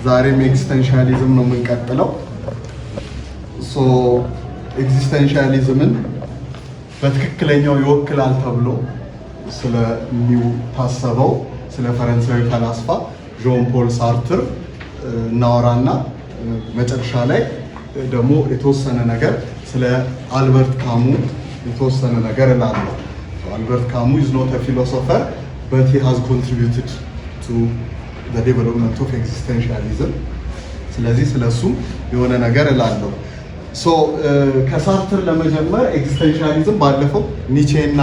ዛሬም ኤግዚስተንሻሊዝም ነው የምንቀጥለው። ኤግዚስተንሻሊዝምን በትክክለኛው ይወክላል ተብሎ ስለሚታሰበው ስለ ፈረንሳዊ ፈላስፋ ዦን ፖል ሳርትር እናወራና መጨረሻ ላይ ደግሞ የተወሰነ ነገር ስለ አልበርት ካሙ የተወሰነ ነገር እላለሁ። አልበርት ካሙ is not a philosopher but he has contributed to the development of existentialism። ስለዚህ ስለሱ የሆነ ነገር እላለሁ። ከሳርትር ለመጀመር ኤግዚስተንሻሊዝም ባለፈው ኒቼና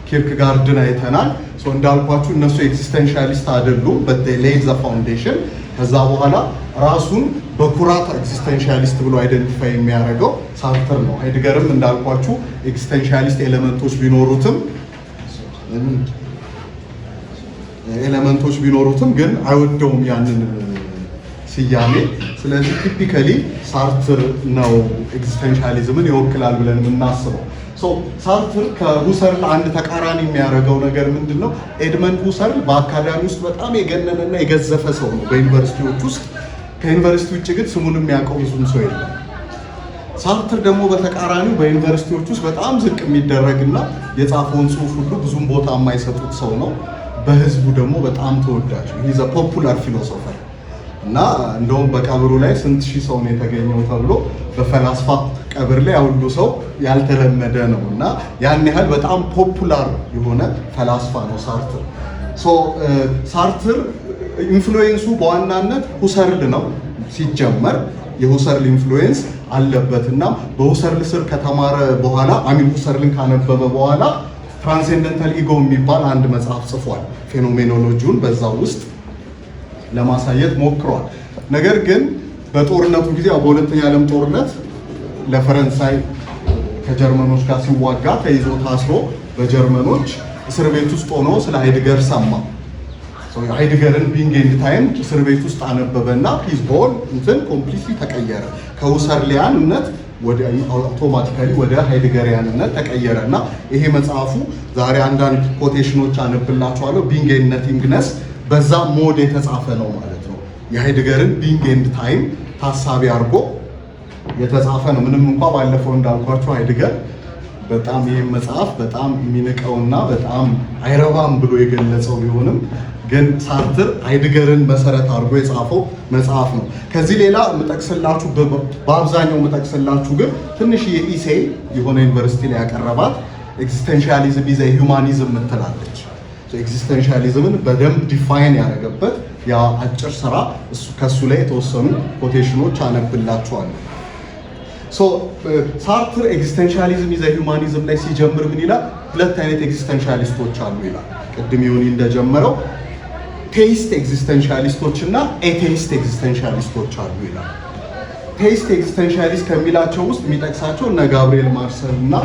ኪርክጋርድን አይተናል። እንዳልኳችሁ እነሱ ኤግዚስተንሻሊስት አይደሉም but they laid the foundation። ከዛ በኋላ ራሱን በኩራት ኤግዚስተንሻሊስት ብሎ አይደንቲፋይ የሚያደርገው ሳርትር ነው። ሃይድገርም እንዳልኳችሁ ኤግዚስተንሻሊስት ኤሌመንቶች ቢኖሩትም ግን አይወደውም ያንን ስያሜ። ስለዚህ ቲፒካሊ ሳርትር ነው ኤግዚስተንሻሊዝምን ይወክላል ብለን የምናስበው። ሳርትር ከሁሰርል አንድ ተቃራኒ የሚያደርገው ነገር ምንድን ነው? ኤድመንድ ሁሰርል በአካዳሚ ውስጥ በጣም የገነነና የገዘፈ ሰው ነው በዩኒቨርሲቲዎች ውስጥ። ከዩኒቨርሲቲ ውጭ ግን ስሙን የሚያውቀው ብዙም ሰው የለም። ሳርትር ደግሞ በተቃራኒው በዩኒቨርሲቲዎች ውስጥ በጣም ዝቅ የሚደረግና የጻፈውን ጽሑፍ ሁሉ ብዙም ቦታ የማይሰጡት ሰው ነው። በህዝቡ ደግሞ በጣም ተወዳጅ ሂዝ አ ፖፑላር ፊሎሶፈር እና እንደውም በቀብሩ ላይ ስንት ሺህ ሰው ነው የተገኘው ተብሎ በፈላስፋ ቀብር ላይ ሁሉ ሰው ያልተለመደ ነው እና ያን ያህል በጣም ፖፑላር የሆነ ፈላስፋ ነው ሳርትር። ሳርትር ኢንፍሉዌንሱ በዋናነት ሁሰርል ነው። ሲጀመር የሁሰርል ኢንፍሉዌንስ አለበትና በሁሰርል ስር ከተማረ በኋላ ሁሰርልን ካነበበ በኋላ ትራንሴንደንታል ኢጎ የሚባል አንድ መጽሐፍ ጽፏል። ፌኖሜኖሎጂውን በዛ ውስጥ ለማሳየት ሞክሯል። ነገር ግን በጦርነቱ ጊዜ በሁለተኛ ዓለም ጦርነት ለፈረንሳይ ከጀርመኖች ጋር ሲዋጋ ተይዞ ታስሮ በጀርመኖች እስር ቤት ውስጥ ሆኖ ስለ ሃይድገር ሰማ። ሃይድገርን ቢንግ ኤንድ ታይም እስር ቤት ውስጥ አነበበና ሂዝ ሆል እንትን ኮምፕሊትሊ ተቀየረ። ከሁሰርሊያንነት ወደ አውቶማቲካሊ ወደ ሃይድገሪያንነት ተቀየረ እና ይሄ መጽሐፉ ዛሬ አንዳንድ ኮቴሽኖች አነብላችኋለሁ። ቢንግ ኤንድ ነቲንግነስ በዛ ሞድ የተጻፈ ነው ማለት ነው። የሃይድገርን ቢንግ ኤንድ ታይም ታሳቢ አድርጎ የተጻፈ ነው። ምንም እንኳን ባለፈው እንዳልኳቸው ሃይድገር በጣም ይሄን መጽሐፍ በጣም የሚንቀውና በጣም አይረባም ብሎ የገለጸው ቢሆንም ግን ሳርትር ሃይድገርን መሰረት አድርጎ የጻፈው መጽሐፍ ነው። ከዚህ ሌላ የምጠቅስላችሁ በአብዛኛው የምጠቅስላችሁ ግን ትንሽ የኢሴይ የሆነ ዩኒቨርሲቲ ላይ ያቀረባት ኤግዚስተንሻሊዝም ኢዝ ሂውማኒዝም ምትላለች። ኤግዚስተንሻሊዝምን በደንብ ዲፋይን ያደረገበት ያ አጭር ስራ ከሱ ላይ የተወሰኑ ኮቴሽኖች አነብላችኋለሁ። ሳርትር ኤግዚስተንሻሊዝም ኢዝ ሂውማኒዝም ላይ ሲጀምር ምን ይላል? ሁለት አይነት ኤግዚስተንሻሊስቶች አሉ ይላል። ቅድም ይሁን እንደጀመረው ቴይስት ኤግዚስተንሻሊስቶች እና ኤቴይስት ኤግዚስተንሻሊስቶች አሉ ይላል። ቴይስት ኤግዚስተንሻሊስት ከሚላቸው ውስጥ የሚጠቅሳቸው እነ ጋብሪኤል ማርሰል እና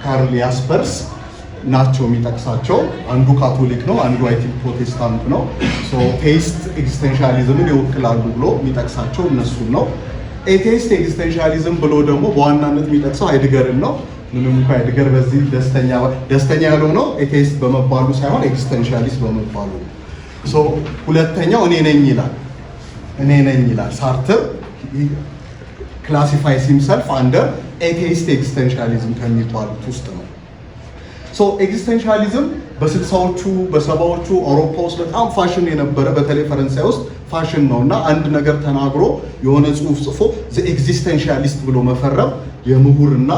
ካርል ያስፐርስ ናቸው የሚጠቅሳቸው። አንዱ ካቶሊክ ነው፣ አንዱ አይ ቲንክ ፕሮቴስታንት ነው። ቴይስት ኤግዚስተንሻሊዝምን ይወክላሉ ብሎ የሚጠቅሳቸው እነሱን ነው። ኤቴይስት ኤግዚስተንሻሊዝም ብሎ ደግሞ በዋናነት የሚጠቅሰው ሃይድገርን ነው። ምንም እንኳን ሃይድገር በዚህ ደስተኛ ያልሆነው ኤቴይስት በመባሉ ሳይሆን ኤግዚስተንሻሊስት በመባሉ ነው። ሁለተኛው እኔ ነኝ ይላል። ሳርትር ክላሲፋይስ ሂምሰልፍ አንደር ኤቴይስት ኤግዚስተንሻሊዝም ከሚባሉት ውስጥ ነው። ኤግዚስተንሻሊዝም በ60ዎቹ በ70ዎቹ አውሮፓ ውስጥ በጣም ፋሽን የነበረ በተለይ ፈረንሳይ ውስጥ ፋሽን ነው እና አንድ ነገር ተናግሮ የሆነ ጽሑፍ ጽፎ ዘ ኤግዚስተንሻሊስት ብሎ መፈረም የምሁርና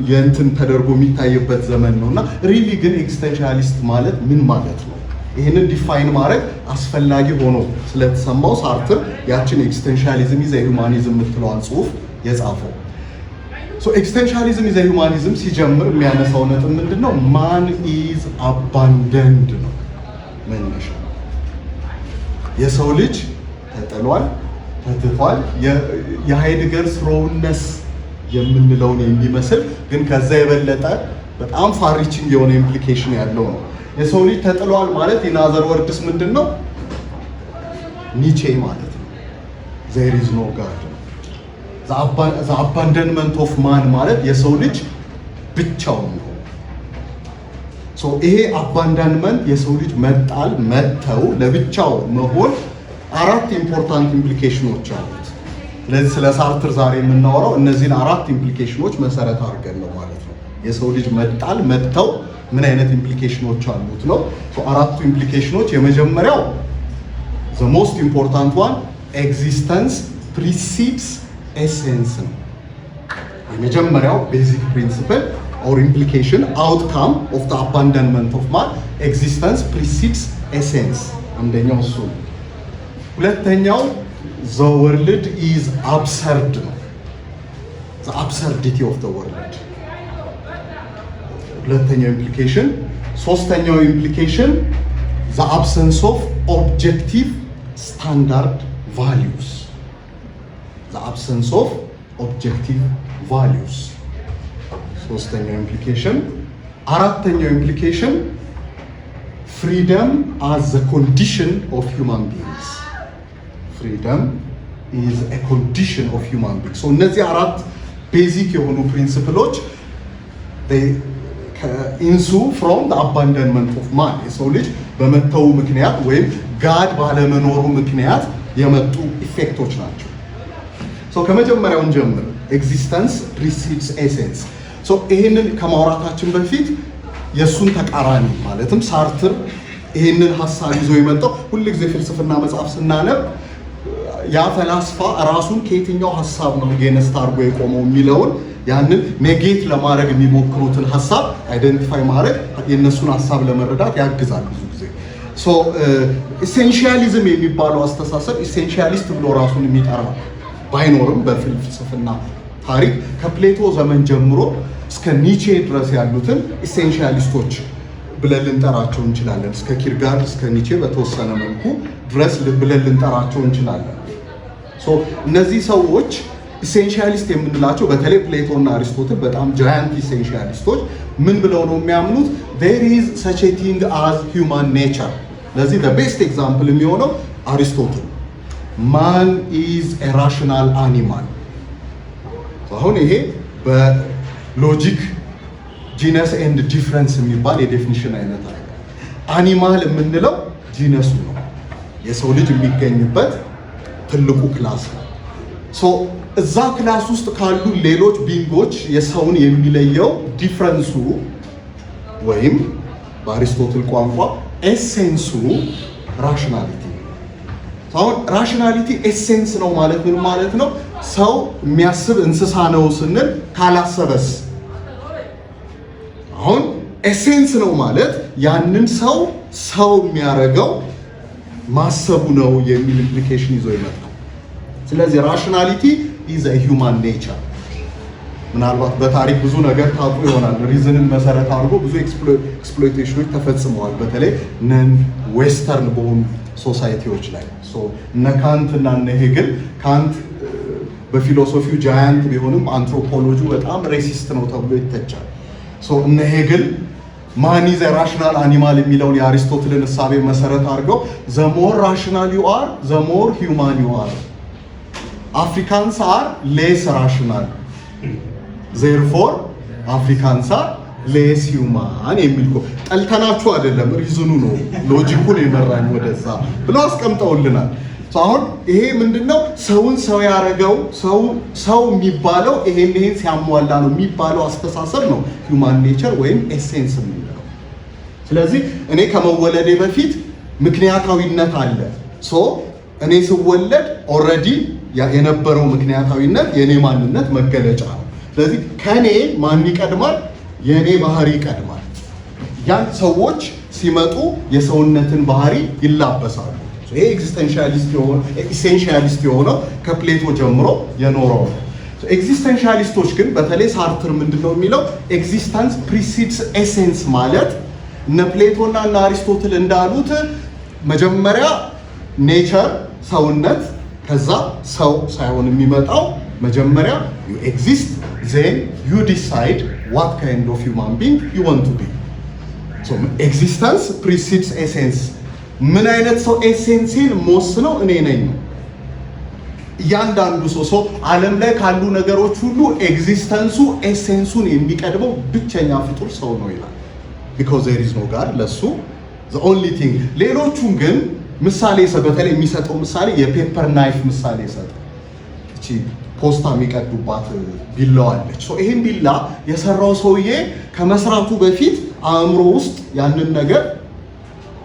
የእንትን ተደርጎ የሚታይበት ዘመን ነው እና ሪሊ ግን ኤግዚስተንሻሊስት ማለት ምን ማለት ነው? ይህንን ዲፋይን ማድረግ አስፈላጊ ሆኖ ስለተሰማው ሳርትር ያችን ኤግዚስተንሻሊዝም ኢዝ ሂውማኒዝም የምትለዋን ጽሑፍ የጻፈው። ኤግዚስተንሻሊዝም ኢዝ ሂውማኒዝም ሲጀምር የሚያነሳው ነጥብ ምንድን ነው? ማን ኢዝ አባንደንድ ነው መነሻ። የሰው ልጅ ተጥሏል፣ ተትቷል። የሃይድገር ስሮውነስ የምንለውን የሚመስል ግን ከዛ የበለጠ በጣም ፋሪቺንግ የሆነ ኢምፕሊኬሽን ያለው ነው። የሰው ልጅ ተጥሏል ማለት ኢናዘር ወርድስ ምንድን ነው? ኒቼ ማለት ነው። ዜር ኢዝ ኖ ጋድ ዘ አባንደንመንት ኦፍ ማን ማለት የሰው ልጅ ብቻውን ነው። ይሄ አባንዳንመንት የሰው ልጅ መጣል መተው ለብቻው መሆን አራት ኢምፖርታንት ኢምፕሊኬሽኖች አሉት። ስለዚህ ስለ ሳርትር ዛሬ የምናወራው እነዚህን አራት ኢምፕሊኬሽኖች መሰረት አድርገን ነው ማለት ነው። የሰው ልጅ መጥተው ምን አይነት ኢምፕሊኬሽኖች አሉት ነው። አራቱ ኢምፕሊኬሽኖች የመጀመሪያው the most important one existence precedes essence ነው። የመጀመሪያው ቤዚክ ፕሪንሲፕል or implication outcome of the abandonment of man existence precedes essence አንደኛው እሱ ነው። ሁለተኛው the world is absurd ነው። the absurdity of the world ሁለተኛው ኢምፕሊኬሽን። ሶስተኛው ኢምፕሊኬሽን the absence of objective standard values the absence of objective values ሶስተኛው ኢምፕሊኬሽን። አራተኛው ኢምፕሊኬሽን freedom as a condition of human beings freedom is a condition of human beings so እነዚህ አራት ቤዚክ የሆኑ ፕሪንሲፕሎች ኢንሱ from the abandonment of man የሰው ልጅ በመተው ምክንያት ወይም ጋድ ባለመኖሩ ምክንያት የመጡ ኢፌክቶች ናቸው። ከመጀመሪያውን ጀምር ኤግዚስተንስ precedes essence ይህንን ከማውራታችን በፊት የእሱን ተቃራኒ ማለትም ሳርትር ይህንን ሀሳብ ይዞ የመጣው ሁልጊዜ ፍልስፍና መጽሐፍ ስናነብ ያ ፈላስፋ ራሱን ከየትኛው ሀሳብ ነው ጌነስት አድርጎ የቆመው የሚለውን ያንን ኔጌት ለማድረግ የሚሞክሩትን ሀሳብ አይደንቲፋይ ማድረግ የእነሱን ሀሳብ ለመረዳት ያግዛል። ብዙ ጊዜ ኢሴንሺያሊዝም የሚባለው አስተሳሰብ ኢሴንሺያሊስት ብሎ ራሱን የሚጠራ ባይኖርም በፍልስፍና ታሪክ ከፕሌቶ ዘመን ጀምሮ እስከ ኒቼ ድረስ ያሉትን ኢሴንሺያሊስቶች ብለን ልንጠራቸው እንችላለን። እስከ ኪርጋርድ እስከ ኒቼ በተወሰነ መልኩ ድረስ ብለን ልንጠራቸው እንችላለን። እነዚህ ሰዎች ኢሴንሺያሊስት የምንላቸው በተለይ ፕሌቶ እና አሪስቶትል በጣም ጃያንት ኢሴንሺያሊስቶች ምን ብለው ነው የሚያምኑት? there is such a thing as human nature። ለዚህ the best example የሚሆነው አሪስቶትል man is a rational animal። አሁን ይሄ በሎጂክ ጂነስ ኤንድ ዲፍረንስ የሚባል የዴፊኒሽን አይነት አለ። አኒማል የምንለው ጂነሱ ነው፣ የሰው ልጅ የሚገኝበት ትልቁ ክላስ ነው። እዛ ክላስ ውስጥ ካሉ ሌሎች ቢንጎች የሰውን የሚለየው ዲፍረንሱ ወይም በአሪስቶትል ቋንቋ ኤሴንሱ ራሽናሊቲ። አሁን ራሽናሊቲ ኤሴንስ ነው ማለት ምን ማለት ነው? ሰው የሚያስብ እንስሳ ነው ስንል ካላሰበስ? አሁን ኤሴንስ ነው ማለት ያንን ሰው የሚያደርገው ማሰቡ ነው የሚል ኢምፕሊኬሽን ይዞ ይመጣል። ስለዚህ ራሽናሊቲ ኢዝ አ ሂውማን ኔቸር። ምናልባት በታሪክ ብዙ ነገር ታውቁ ይሆናል። ሪዝንን መሰረት አድርጎ ብዙ ኤክስፕሎይቴሽኖች ተፈጽመዋል፣ በተለይ ነን ዌስተርን በሆኑ ሶሳይቲዎች ላይ። እነ ካንት እና እነ ሄግል፣ ካንት በፊሎሶፊው ጃያንት ቢሆንም አንትሮፖሎጂ በጣም ሬሲስት ነው ተብሎ ይተቻል። እነ ሄግል ማን ኢዝ አ ራሽናል አኒማል የሚለውን የአሪስቶትልን እሳቤ መሰረት አድርገው ዘ ሞር ራሽናል ዩ አር ዘ ሞር ሂውማን ዩ አር፣ አፍሪካንስ አር ሌስ ራሽናል ዜርፎር አፍሪካንስ አር ሌስ ሂውማን የሚል እኮ ጠልተናችሁ አይደለም፣ ሪዝኑ ነው ሎጂኩን የመራኝ ወደዛ ብለው አስቀምጠውልናል። አሁን ይሄ ምንድነው? ሰውን ሰው ያደረገው ሰው የሚባለው ይሄን ሲያሟላ ነው የሚባለው አስተሳሰብ ነው ሂውማን ኔቸር ወይም ኤሴንስ የምንለው። ስለዚህ እኔ ከመወለዴ በፊት ምክንያታዊነት አለ። እኔ ስወለድ ኦልሬዲ የነበረው ምክንያታዊነት የኔ ማንነት መገለጫ ነው። ስለዚህ ከኔ ማን ይቀድማል? የኔ ባህሪ ይቀድማል። ያን ሰዎች ሲመጡ የሰውነትን ባህሪ ይላበሳሉ። ይሄ ኢሴንሺያሊስት የሆነው ከፕሌቶ ጀምሮ የኖረው ነው። ኤግዚስተንሻሊስቶች ግን በተለይ ሳርትር ምንድነው የሚለው? ኤግዚስተንስ ፕሪሲድስ ኤሴንስ ማለት እነ ፕሌቶና እነ አሪስቶትል እንዳሉት መጀመሪያ ኔቸር ሰውነት፣ ከዛ ሰው ሳይሆን የሚመጣው መጀመሪያ ዩ ኤግዚስት ዜን ዩ ዲሳይድ ዋት ካይንድ ኦፍ ሂውማን ቢንግ ዩ ዋንት ቱ ቢ። ኤግዚስተንስ ፕሪሲድስ ኤሴንስ። ምን አይነት ሰው ኤሴንሴን መወስነው እኔ ነኝ ነው። እያንዳንዱ ሰው ዓለም ላይ ካሉ ነገሮች ሁሉ ኤግዚስተንሱ ኤሴንሱን የሚቀድመው ብቸኛ ፍጡር ሰው ነው ይላል። because there is no God ለሱ the only thing። ሌሎቹን ግን ምሳሌ በተለይ የሚሰጠው ምሳሌ የፔፐር ናይፍ ምሳሌ ይሰጣል። እቺ ፖስታ የሚቀዱባት ቢላዋ አለች። ሶ ይሄን ቢላ የሰራው ሰውዬ ከመስራቱ በፊት አእምሮ ውስጥ ያንን ነገር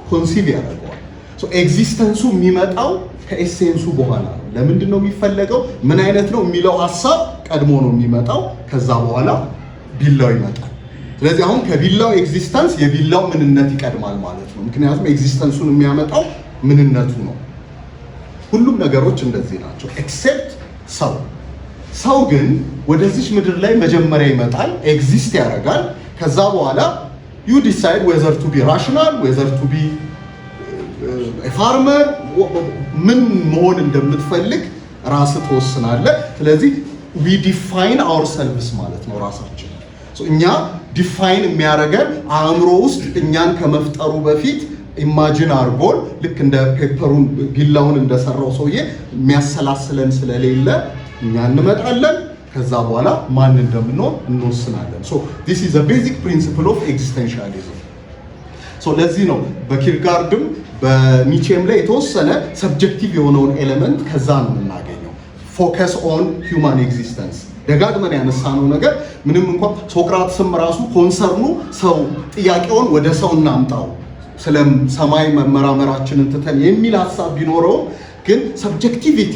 ኮንሲቭ ያደርገዋል። ሶ ኤግዚስተንሱ የሚመጣው ከኤሴንሱ በኋላ ነው። ለምንድን ነው የሚፈለገው ምን አይነት ነው የሚለው ሐሳብ ቀድሞ ነው የሚመጣው። ከዛ በኋላ ቢላው ይመጣል። ስለዚህ አሁን ከቢላው ኤግዚስተንስ የቢላው ምንነት ይቀድማል ማለት ነው። ምክንያቱም ኤግዚስተንሱን የሚያመጣው ምንነቱ ነው። ሁሉም ነገሮች እንደዚህ ናቸው ኤክሴፕት ሰው። ሰው ግን ወደዚች ምድር ላይ መጀመሪያ ይመጣል፣ ኤግዚስት ያደርጋል። ከዛ በኋላ ዩ ዲሳይድ ዌዘር ቱ ቢ ራሽናል ዌዘር ቱ ቢ ፋርመር ምን መሆን እንደምትፈልግ ራስህ ትወስናለህ። ስለዚህ ዊ ዲፋይን አወርሰልቭስ ማለት ነው ራሳችን። እኛ ዲፋይን የሚያደርገን አእምሮ ውስጥ እኛን ከመፍጠሩ በፊት ኢማጂን አድርጎን ልክ እንደ ፔፐሩን ቢላውን እንደሰራው ሰውዬ የሚያሰላስለን ስለሌለ እኛ እንመጣለን። ከዛ በኋላ ማን እንደምንሆን እንወስናለን። ሶ ዲስ ኢዝ a basic principle of existentialism። ሶ ለዚህ ነው በኪርጋርድም በኒቼም ላይ የተወሰነ ሰብጀክቲቭ የሆነውን ኤሌመንት ከዛ ነው የምናገኘው። ፎከስ ኦን ሂውማን ኤግዚስተንስ ደጋግመን ያነሳነው ነገር ምንም እንኳን ሶቅራጥስም ራሱ ኮንሰርኑ ሰው ጥያቄውን ወደ ሰው እናምጣው ስለ ሰማይ መመራመራችንን ትተን የሚል ሐሳብ ቢኖረው ግን ሰብጀክቲቪቲ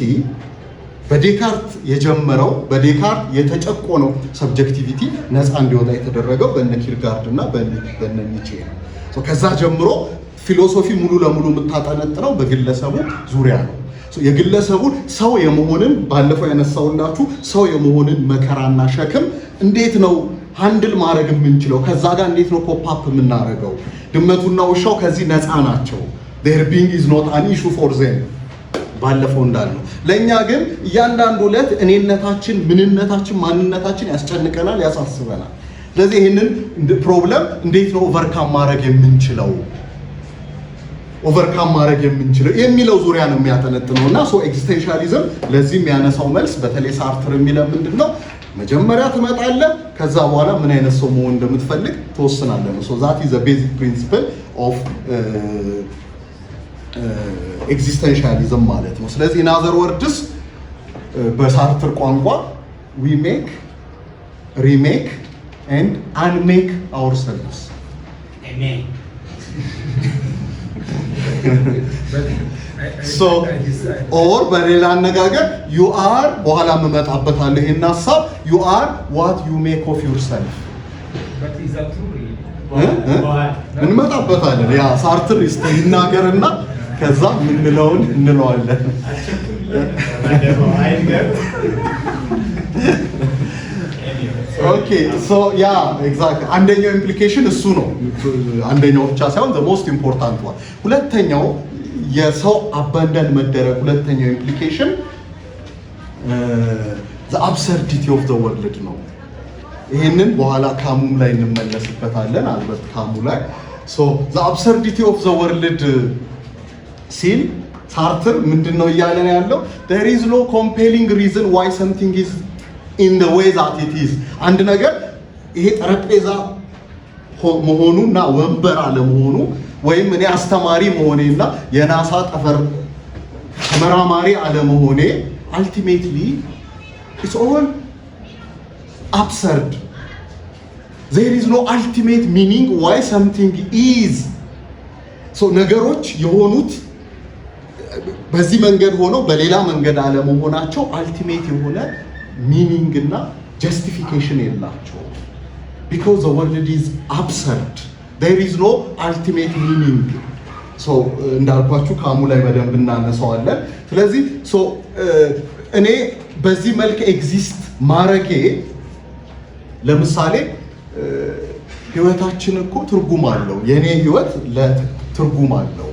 በዴካርት የጀመረው በዴካርት የተጨቆነው ሰብጀክቲቪቲ ነፃ እንዲወጣ የተደረገው በነ ኪርጋርድ እና በነ ኒቼ ነው። ከዛ ጀምሮ ፊሎሶፊ ሙሉ ለሙሉ የምታጠነጥነው በግለሰቡ ዙሪያ ነው። የግለሰቡ ሰው የመሆንን ባለፈው ያነሳውላችሁ ሰው የመሆንን መከራና ሸክም እንዴት ነው ሃንድል ማድረግ የምንችለው? ከዛ ጋር እንዴት ነው ፖፕ የምናደርገው? ድመቱና ውሻው ከዚህ ነፃ ናቸው። their being is not an issue for them ባለፈው እንዳልነው። ለእኛ ግን እያንዳንዱ ዕለት እኔነታችን፣ ምንነታችን፣ ማንነታችን ያስጨንቀናል፣ ያሳስበናል። ስለዚህ ይህንን ፕሮብለም እንዴት ነው ኦቨርካም ማድረግ የምንችለው የሚለው ዙሪያ ነው የሚያጠነጥነው እና ሶ ኤግዚስቴንሻሊዝም ለዚህ የሚያነሳው መልስ በተለይ ሳርትር የሚለው ምንድን ነው? መጀመሪያ ትመጣለህ፣ ከዛ በኋላ ምን አይነት ሰው መሆን እንደምትፈልግ ትወስናለህ ነው። ሶ ዛት ኢዝ a basic principle of ኤግዚስቴንሻሊዝም ማለት ነው። ስለዚህ in other words በሳርትር ቋንቋ we make, remake and unmake ourselves. Amen. So or በሌላ አነጋገር you are በኋላ መመጣበታለሁ ይሄን ሐሳብ you are what you make of yourself. But is that true? እንመጣበታለን። ያ ሳርትር ይናገርና ከዛ ምንለውን እንለዋለን። ኦኬ ሶ ያ ኤግዛክት አንደኛው ኢምፕሊኬሽን እሱ ነው። አንደኛው ብቻ ሳይሆን the most important one። ሁለተኛው የሰው አባንዳን መደረግ ሁለተኛው ኢምፕሊኬሽን the absurdity of the world ነው። ይሄንን በኋላ ካሙም ላይ እንመለስበታለን። አልበርት ካሙ ላይ so the absurdity of the world ሲል ሳርትር ምንድነው እያለን ያለው? there is no compelling reason why something is in the way that it is። አንድ ነገር ይሄ ጠረጴዛ መሆኑና ወንበር አለመሆኑ ወይም እኔ አስተማሪ መሆኔና የናሳ ጠፈር ተመራማሪ አለመሆኔ ultimately it's all absurd. there is no ultimate meaning why something is. so ነገሮች የሆኑት በዚህ መንገድ ሆነው በሌላ መንገድ አለመሆናቸው ultimate የሆነ ሚኒንግ እና ጀስቲፊኬሽን የላቸው። because the world is absurd there is no ultimate meaning. so እንዳልኳችሁ ካሙ ላይ በደንብ እናነሳዋለን። ስለዚህ so እኔ በዚህ መልክ ኤግዚስት ማረጌ ለምሳሌ ህይወታችን እኮ ትርጉም አለው፣ የኔ ህይወት ለትርጉም አለው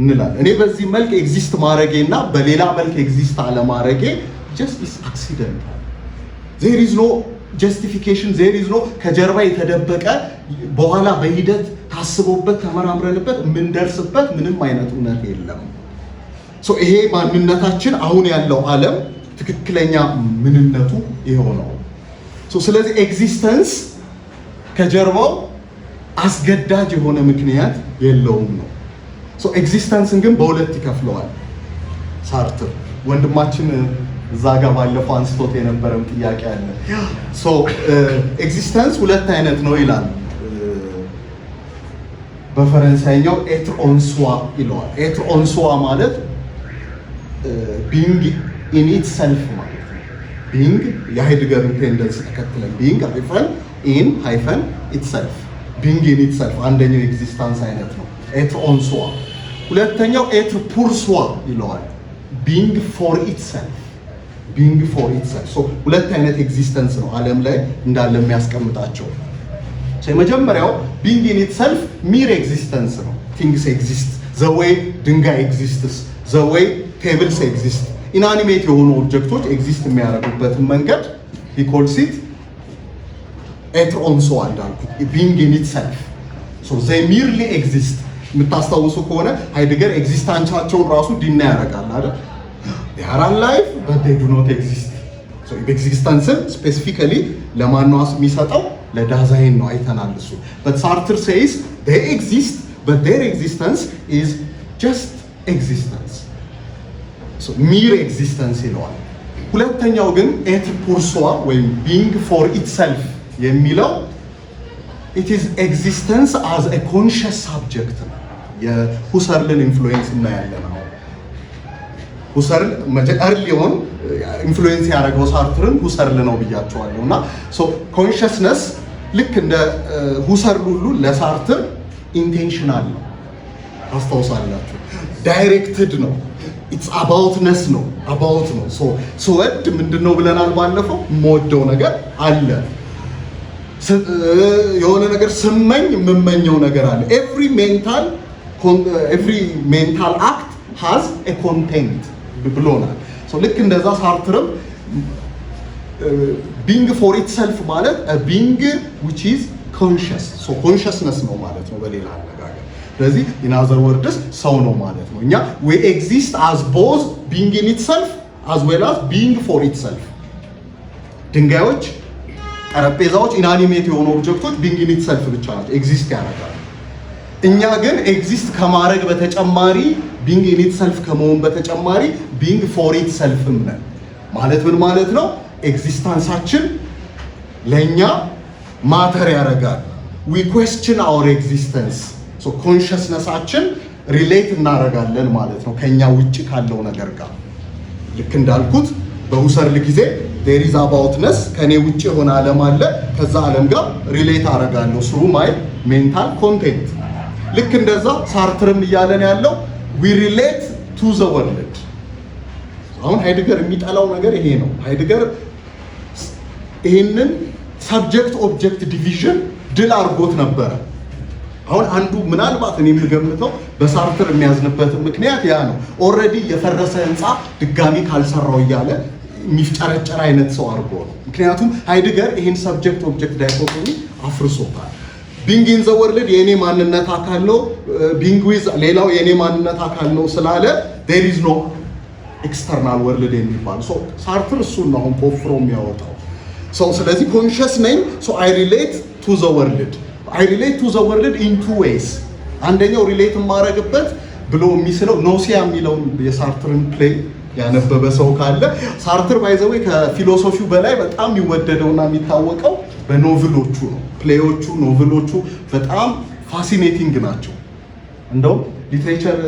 እንላለን። እኔ በዚህ መልክ ኤግዚስት ማረጌና በሌላ መልክ ኤግዚስት አለማረጌ just is accidental. there is no justification, there is no ከጀርባ የተደበቀ በኋላ በሂደት ታስቦበት ተመራምረንበት የምንደርስበት ምንም አይነት እውነት የለም። so ይሄ ማንነታችን አሁን ያለው ዓለም ትክክለኛ ምንነቱ ይሄው ነው። so ስለዚህ ኤግዚስተንስ ከጀርባው አስገዳጅ የሆነ ምክንያት የለውም ነው። ሶ ኤግዚስተንስን ግን በሁለት ይከፍለዋል ሳርትር። ወንድማችን እዛ ጋር ባለፈው አንስቶት የነበረም ጥያቄ አለ። ሶ ኤግዚስተንስ ሁለት አይነት ነው ይላል። በፈረንሳይኛው ኤትር ኦን ሶዋ ይለዋል። ኤትር ኦን ሶዋ ማለት ቢንግ ኢን ኢትሰልፍ ማለት ነው። ቢንግ የሃይድገርን ቴንደንስ ተከትለን ቢንግ ሃይፈን ኢን ሃይፈን ኢትሰልፍ፣ ቢንግ ኢን ኢትሰልፍ አንደኛው ኤግዚስተንስ አይነት ነው ኤትር ኦን ሶዋ። ሁለተኛው ኤትር ፑር ሶዋ ይለዋል። ቢንግ ፎር ኢትሰልፍ፣ ቢንግ ፎር ኢትሰልፍ። ሶ ሁለት አይነት ኤግዚስተንስ ነው ዓለም ላይ እንዳለ የሚያስቀምጣቸው። የመጀመሪያው ቢንግ ኢን ኢትሰልፍ ሚር ኤግዚስተንስ ነው። ቲንግስ ኤግዚስት ዘ ዌይ ድንጋይ ኤግዚስትስ፣ ዘ ዌይ ቴብልስ ኤግዚስት። ኢንአኒሜት የሆኑ ኦብጀክቶች ኤግዚስት የሚያደርጉበትን መንገድ ሂ ኮልስ ኢት ኤትር ኦን ሶዋ እንዳልኩት ቢንግ ኢን ኢትሰልፍ። ሶ ዘይ ሚርሊ ኤግዚስት። የምታስታውሱ ከሆነ ሃይድገር ኤግዚስታንሳቸውን ራሱ ዲና ያደርጋል አይደል? they are alive but they do not exist. so ኤግዚስተንስን ስፔሲፊካሊ ለማን የሚሰጠው ለዳዛይን ነው፣ አይተናል እሱ። but Sartre says they exist but their existence is just existence, so mere existence ይለዋል። ሁለተኛው ግን ኤትር ፑር ሶዋ ወይም being for itself የሚለው it is existence as a conscious subject ነው። የሁሰርልን ኢንፍሉዌንስ እናያለን። አሁን ሁሰርል እርሊውን ኢንፍሉዌንስ ያደረገው ሳርትርን ሁሰርል ነው ብያቸዋለሁ። እና ሶ ኮንሽስነስ ልክ እንደ ሁሰርል ሁሉ ለሳርትር ኢንቴንሽናል ነው። ታስታውሳላችሁ፣ ዳይሬክትድ ነው። ኢትስ አባውትነስ ነው፣ አባውት ነው። ሶ ስወድ ምንድነው ብለናል ባለፈው? የምወደው ነገር አለ፣ የሆነ ነገር ስመኝ የምመኘው ነገር አለ። ኤቭሪ ሜንታል አክት ሃዝ ኤ ኮንቴንት ብሎናል። ልክ እንደዛ ሳርትርም ቢንግ ፎር ኢትሰልፍ ማለት ቢንግ ዊች ኢዝ ኮንሽስ፣ ኮንሽስነስ ነው ማለት ነው በሌላ አነጋገር። ስለዚህ ኢን አዘር ወርድስ ሰው ነው ማለት ነው። እኛ ዊ ኤግዚስት አዝ ቦዝ ቢንግ ኢን ኢትሰልፍ አዝ ዌል አዝ ቢንግ ፎር ኢትሰልፍ። ድንጋዮች፣ ጠረጴዛዎች፣ ኢንአኒሜት የሆኑ ኦብጀክቶች ቢንግ ኢን ኢትሰልፍ ብቻ ናቸው ኤግዚስት ያደርጋሉ። እኛ ግን ኤግዚስት ከማድረግ በተጨማሪ ቢንግ ኢን ኢትሰልፍ ከመሆን በተጨማሪ ቢንግ ፎር ኢትሰልፍም ነን ማለት ምን ማለት ነው? ኤግዚስተንሳችን ለእኛ ማተር ያደርጋል። ዊ ኩዌስችን አወር ኤግዚስተንስ። ሶ ኮንሽስነሳችን ሪሌት እናደርጋለን ማለት ነው ከእኛ ውጭ ካለው ነገር ጋር። ልክ እንዳልኩት በሁሰርል ጊዜ ዴር ኢዝ አባውትነስ፣ ከእኔ ውጭ የሆነ ዓለም አለ፣ ከዛ ዓለም ጋር ሪሌት አደርጋለሁ ስሩ ማይ ሜንታል ኮንቴንት። ልክ እንደዛ ሳርትርም እያለን ያለው ዊ ሪሌት ቱ ዘ ወርልድ። አሁን ሃይድገር የሚጠላው ነገር ይሄ ነው። ሃይድገር ይሄንን ሰብጀክት ኦብጀክት ዲቪዥን ድል አድርጎት ነበረ። አሁን አንዱ ምናልባት እኔ የምገምተው በሳርትር የሚያዝንበት ምክንያት ያ ነው። ኦልሬዲ የፈረሰ ህንፃ ድጋሚ ካልሰራው እያለ የሚፍጨረጨር አይነት ሰው አድርጎ ነው። ምክንያቱም ሃይድገር ይሄን ሰብጀክት ኦብጀክት ዳይኮቶሚ አፍርሶታል። ቢንግ ኢን ዘ ወርልድ የኔ ማንነት አካል ነው፣ ቢንግ ዊዝ ሌላው የኔ ማንነት አካል ነው ስላለ there is no external world የሚባል ሶ ሳርትር እሱን ነው አሁን ቆፍሮ የሚያወጣው። ስለዚህ ኮንሽስ ነኝ፣ ሶ አይ ሪሌት ቱ ዘ ወርልድ። አይ ሪሌት ቱ ዘ ወርልድ ኢን ቱ ዌይስ። አንደኛው ሪሌት የማደርግበት ብሎ የሚስለው ኖሲያ የሚለውን የሳርትርን ፕሌይ ያነበበ ሰው ካለ፣ ሳርትር ባይ ዘ ዌይ ከፊሎሶፊው በላይ በጣም የሚወደደውና የሚታወቀው በኖቭሎቹ ነው። ፕሌዮቹ፣ ኖቭሎቹ በጣም ፋሲኔቲንግ ናቸው። እንደውም ሊትሬቸር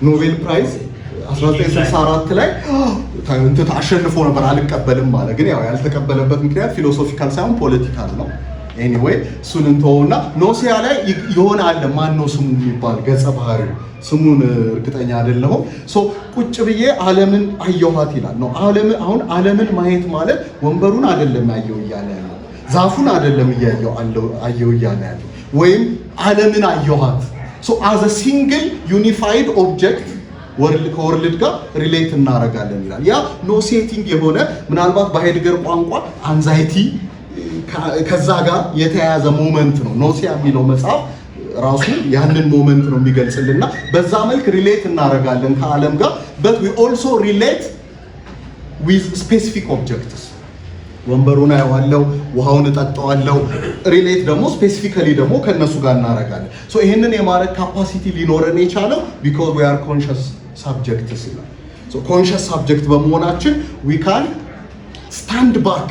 ኖቤል ፕራይዝ 1964 ላይ አሸንፎ ነበር፣ አልቀበልም አለ። ግን ያው ያልተቀበለበት ምክንያት ፊሎሶፊካል ሳይሆን ፖለቲካል ነው። ኤኒዌይ እሱን እንተውና ኖሲያ ላይ የሆነ አለ፣ ማን ነው ስሙ የሚባል ገጸ ባህሪው፣ ስሙን እርግጠኛ አይደለሁም። ቁጭ ብዬ ዓለምን አየኋት ይላል ነው። አሁን ዓለምን ማየት ማለት ወንበሩን አይደለም ያየው እያለ ያለው፣ ዛፉን አይደለም አየው እያለ ያለው፣ ወይም ዓለምን አየኋት አዝ አ ሲንግል ዩኒፋይድ ኦብጀክት ከወርልድ ጋር ሪሌት እናደርጋለን ይላል። ያ ኖሴቲንግ የሆነ ምናልባት በሃይድገር ቋንቋ አንዛይቲ ከዛ ጋር የተያያዘ ሞመንት ነው። ኖሲያ የሚለው መጽሐፍ ራሱ ያንን ሞመንት ነው የሚገልጽልና በዛ መልክ ሪሌት እናደርጋለን ከዓለም ጋር but we also relate with specific objects ወንበሩን አየዋለሁ፣ ውሃውን እጠጣዋለሁ። ሪሌት ደግሞ ስፔሲፊካሊ ደግሞ ከነሱ ጋር እናደርጋለን። ሶ ይሄንን የማድረግ ካፓሲቲ ሊኖረን የቻለው ቢኮዝ ዊ አር ኮንሽስ ሳብጀክትስ ይላል። ሶ ኮንሽስ ሳብጀክት በመሆናችን ዊ ካን ስታንድ ባክ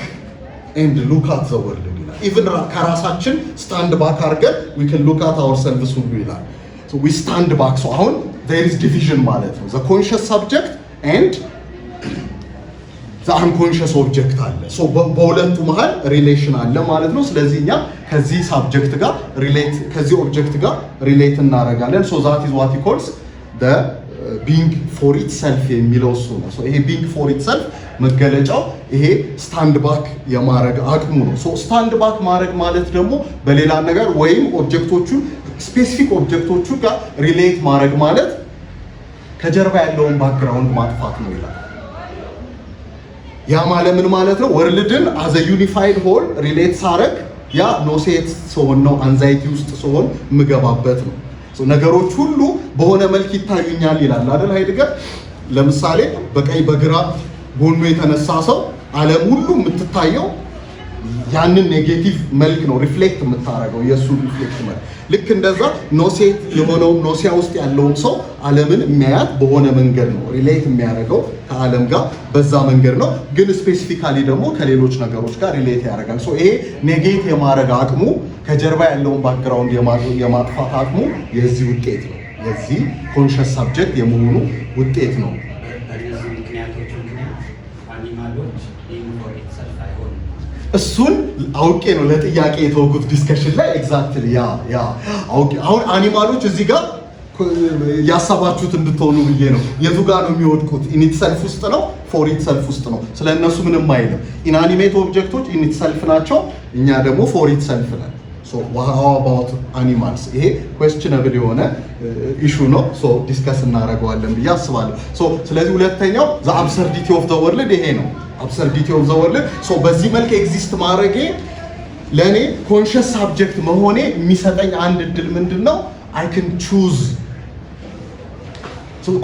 ኤንድ ሉክ አት ዘ ወርልድ ይላል። ኢቭን ከራሳችን ስታንድ ባክ አድርገን ዊ ካን ሉክ አት አወርሰልቭስ ሁሉ ይላል። ሶ ዊ ስታንድ ባክ። ሶ አሁን ዜር ኢዝ ዲቪዥን ማለት ነው። ዘ ኮንሽስ ሳብጀክት ኤንድ ዘ አንኮንሽስ ኦብጀክት አለ። ሶ በሁለቱ መሃል ሪሌሽን አለ ማለት ነው። ስለዚህ እኛ ከዚህ ሳብጀክት ጋር ሪሌት ከዚህ ኦብጀክት ጋር ሪሌት እናደርጋለን። ሶ ዛት ኢዝ ዋት ሂ ኮልስ ዘ ቢንግ ፎር ኢትሰልፍ የሚለው እሱ ነው። ሶ ይሄ ቢንግ ፎር ኢትሰልፍ መገለጫው ይሄ ስታንድ ባክ የማድረግ አቅሙ ነው። ሶ ስታንድ ባክ ማድረግ ማለት ደግሞ በሌላ ነገር ወይም ኦብጀክቶቹ ስፔሲፊክ ኦብጀክቶቹ ጋር ሪሌት ማድረግ ማለት ከጀርባ ያለውን ባክግራውንድ ማጥፋት ነው ይላል። ያ ማለት ምን ማለት ነው? ወርልድን አዘ ዩኒፋይድ ሆል ሪሌት ሳረግ ያ ኖሴት ሲሆን ነው፣ አንዛይቲ ውስጥ ሲሆን የምገባበት ነው። ነገሮች ሁሉ በሆነ መልክ ይታዩኛል ይላል አይደል ሃይድገር። ለምሳሌ በቀኝ በግራ ጎኑ የተነሳ ሰው ዓለም ሁሉ የምትታየው ያንን ኔጌቲቭ መልክ ነው ሪፍሌክት የምታደርገው የእሱ ሪፍሌክት መልክ። ልክ እንደዛ ኖሴት የሆነው ኖሲያ ውስጥ ያለውን ሰው ዓለምን የሚያያት በሆነ መንገድ ነው ሪሌት የሚያደርገው ከዓለም ጋር በዛ መንገድ ነው። ግን ስፔሲፊካሊ ደግሞ ከሌሎች ነገሮች ጋር ሪሌት ያደርጋል። ሶ ይሄ ኔጌት የማድረግ አቅሙ ከጀርባ ያለውን ባክግራውንድ የማጥፋት አቅሙ የዚህ ውጤት ነው፣ የዚህ ኮንሽስ ሳብጀክት የመሆኑ ውጤት ነው። እሱን አውቄ ነው ለጥያቄ የተወኩት ዲስከሽን ላይ ኤግዛክትሊ ያ አውቄ። አሁን አኒማሎች እዚህ ጋር ያሰባችሁት እንድትሆኑ ብዬ ነው። የቱ ጋር ነው የሚወድቁት? ኢኒት ሰልፍ ውስጥ ነው፣ ፎር ኢት ሰልፍ ውስጥ ነው። ስለ እነሱ ምንም አይልም። ኢንአኒሜት ኦብጀክቶች ኢኒት ሰልፍ ናቸው፣ እኛ ደግሞ ፎር ኢት ሰልፍ ነን። ሶ ሃው አባውት አኒማልስ? ይሄ ኩዌስችነብል የሆነ ኢሹ ነው። ሶ ዲስከስ እናደርገዋለን ብዬ አስባለሁ። ሶ ስለዚህ ሁለተኛው ዘ አብሰርዲቲ ኦፍ ዘ ወርልድ ይሄ ነው። አብሰርዲቲ ኦፍ ዘ ወርልድ። ሶ በዚህ መልክ ኤግዚስት ማድረጌ ለእኔ ኮንሽስ ሳብጀክት መሆኔ የሚሰጠኝ አንድ እድል ምንድን ነው? አይ ካን ቹዝ።